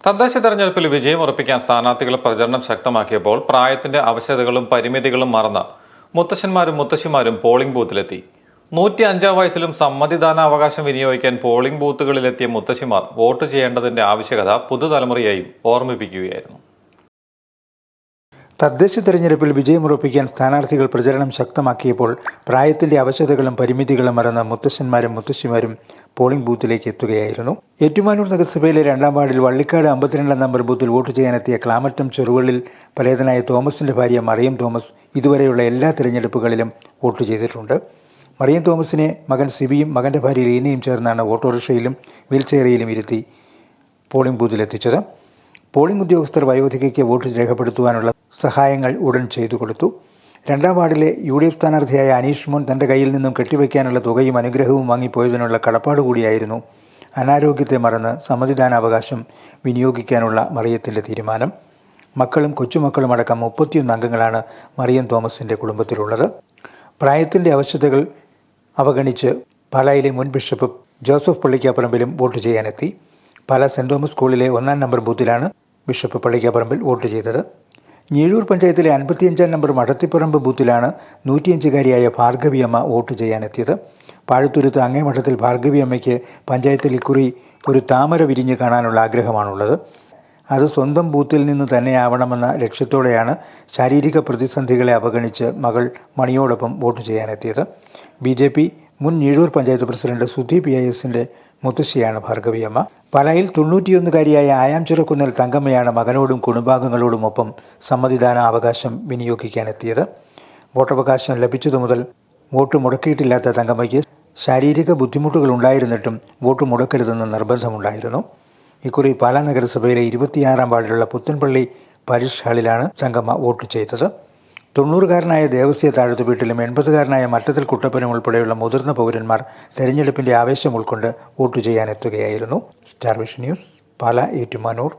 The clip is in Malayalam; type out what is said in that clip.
തദ്ദേശ തെരഞ്ഞെടുപ്പിൽ വിജയം ഉറപ്പിക്കാൻ സ്ഥാനാർത്ഥികൾ പ്രചരണം ശക്തമാക്കിയപ്പോൾ പ്രായത്തിന്റെ അവശതകളും പരിമിതികളും മറന്ന് മുത്തശ്ശന്മാരും മുത്തശ്ശിമാരും പോളിംഗ് ബൂത്തിലെത്തി. 105 വയസ്സിലും സമ്മതിദാനാവകാശം വിനിയോഗിക്കാൻ പോളിംഗ് ബൂത്തുകളിലെത്തിയ മുത്തശ്ശിമാർ വോട്ട് ചെയ്യേണ്ടതിന്റെ ആവശ്യകത പുതുതലമുറയെയും ഓർമ്മിപ്പിക്കുകയായിരുന്നു. തദ്ദേശ തെരഞ്ഞെടുപ്പിൽ വിജയമുറപ്പിക്കാൻ സ്ഥാനാർത്ഥികൾ പ്രചരണം ശക്തമാക്കിയപ്പോൾ പ്രായത്തിന്റെ അവശതകളും പരിമിതികളും മറന്ന് മുത്തശ്ശന്മാരും മുത്തശ്ശിമാരും പോളിംഗ് ബൂത്തിലേക്ക് എത്തുകയായിരുന്നു. ഏറ്റുമാനൂർ നഗരസഭയിലെ 2-ാം വാർഡിൽ വള്ളിക്കാട് 52 നമ്പർ ബൂത്തിൽ വോട്ട് ചെയ്യാനെത്തിയ ക്ലാമറ്റം ചെറുവള്ളിൽ പരേതനായ തോമസിന്റെ ഭാര്യ മറിയം തോമസ് ഇതുവരെയുള്ള എല്ലാ തിരഞ്ഞെടുപ്പുകളിലും വോട്ട് ചെയ്തിട്ടുണ്ട്. മറിയം തോമസിനെ മകൻ സിബിയും മകന്റെ ഭാര്യ ലീനയും ചേർന്നാണ് ഓട്ടോറിക്ഷയിലും വീൽചെയറിലും ഇരുത്തി പോളിംഗ് ബൂത്തിലെത്തിച്ചത്. പോളിംഗ് ഉദ്യോഗസ്ഥർ വയോധികയ്ക്ക് വോട്ട് രേഖപ്പെടുത്തുവാനുള്ള സഹായങ്ങൾ ഉടൻ ചെയ്തു കൊടുത്തു. 2-ാം വാർഡിലെ UDF സ്ഥാനാർത്ഥിയായ അനീഷ് മോൻ തന്റെ കയ്യിൽ നിന്നും കെട്ടിവയ്ക്കാനുള്ള തുകയും അനുഗ്രഹവും വാങ്ങിപ്പോയതിനുള്ള കടപ്പാട് കൂടിയായിരുന്നു അനാരോഗ്യത്തെ മറന്ന് സമ്മതിദാനാവകാശം വിനിയോഗിക്കാനുള്ള മറിയത്തിന്റെ തീരുമാനം. മക്കളും കൊച്ചുമക്കളും അടക്കം 31 അംഗങ്ങളാണ് മറിയം തോമസിന്റെ കുടുംബത്തിലുള്ളത്. പ്രായത്തിന്റെ അവശതകൾ അവഗണിച്ച് പാലായിലെ മുൻ ബിഷപ്പ് ജോസഫ് പള്ളിക്കാപ്പറമ്പിലും വോട്ട് ചെയ്യാനെത്തി. പാലാ സെന്റ് തോമസ് സ്കൂളിലെ 1-ാം നമ്പർ ബൂത്തിലാണ് ബിഷപ്പ് പള്ളിക്കാപ്പറമ്പിൽ വോട്ട് ചെയ്തത്. ഞീഴൂർ പഞ്ചായത്തിലെ 55-ാം നമ്പർ മഠത്തിപ്പറമ്പ് ബൂത്തിലാണ് 105-കാരിയായ ഭാർഗവിയമ്മ വോട്ട് ചെയ്യാനെത്തിയത്. പാഴത്തുരുത്ത് അങ്ങേമഠത്തിൽ ഭാർഗവിയമ്മയ്ക്ക് പഞ്ചായത്തിൽ ഇക്കുറി ഒരു താമര വിരിഞ്ഞ് കാണാനുള്ള ആഗ്രഹമാണുള്ളത്. അത് സ്വന്തം ബൂത്തിൽ നിന്ന് തന്നെയാവണമെന്ന ലക്ഷ്യത്തോടെയാണ് ശാരീരിക പ്രതിസന്ധികളെ അവഗണിച്ച് മകൾ മണിയോടൊപ്പം വോട്ട് ചെയ്യാനെത്തിയത്. BJP മുൻ ഞീഴൂർ പഞ്ചായത്ത് പ്രസിഡന്റ് സുധി PISന്റെ മുത്തശ്ശിയാണ് ഭാർഗവിയമ്മ. പാലായിൽ 91-കാരിയായ ആയാംചിറക്കുന്നൽ തങ്കമ്മയാണ് മകനോടും കുടുംബാംഗങ്ങളോടുമൊപ്പം സമ്മതിദാന അവകാശം വിനിയോഗിക്കാനെത്തിയത്. വോട്ടവകാശം ലഭിച്ചതു മുതൽ വോട്ട് മുടക്കിയിട്ടില്ലാത്ത തങ്കമ്മയ്ക്ക് ശാരീരിക ബുദ്ധിമുട്ടുകൾ ഉണ്ടായിരുന്നിട്ടും വോട്ട് മുടക്കരുതെന്ന് നിർബന്ധമുണ്ടായിരുന്നു. ഇക്കുറി പാലാ നഗരസഭയിലെ 26-ാം വാർഡിലുള്ള പുത്തൻപള്ളി പാരിഷ് ഹാളിലാണ് തങ്കമ്മ വോട്ട് ചെയ്തത്. 90-കാരനായ ദേവസ്യ താഴത്തു വീട്ടിലും 80-കാരനായ മട്ടത്തിൽ കുട്ടപ്പനും ഉൾപ്പെടെയുള്ള മുതിർന്ന പൗരന്മാർ തെരഞ്ഞെടുപ്പിന്റെ ആവേശം ഉൾക്കൊണ്ട് വോട്ട് ചെയ്യാനെത്തുകയായിരുന്നു. Star vision news, Pala, Ettumanoor.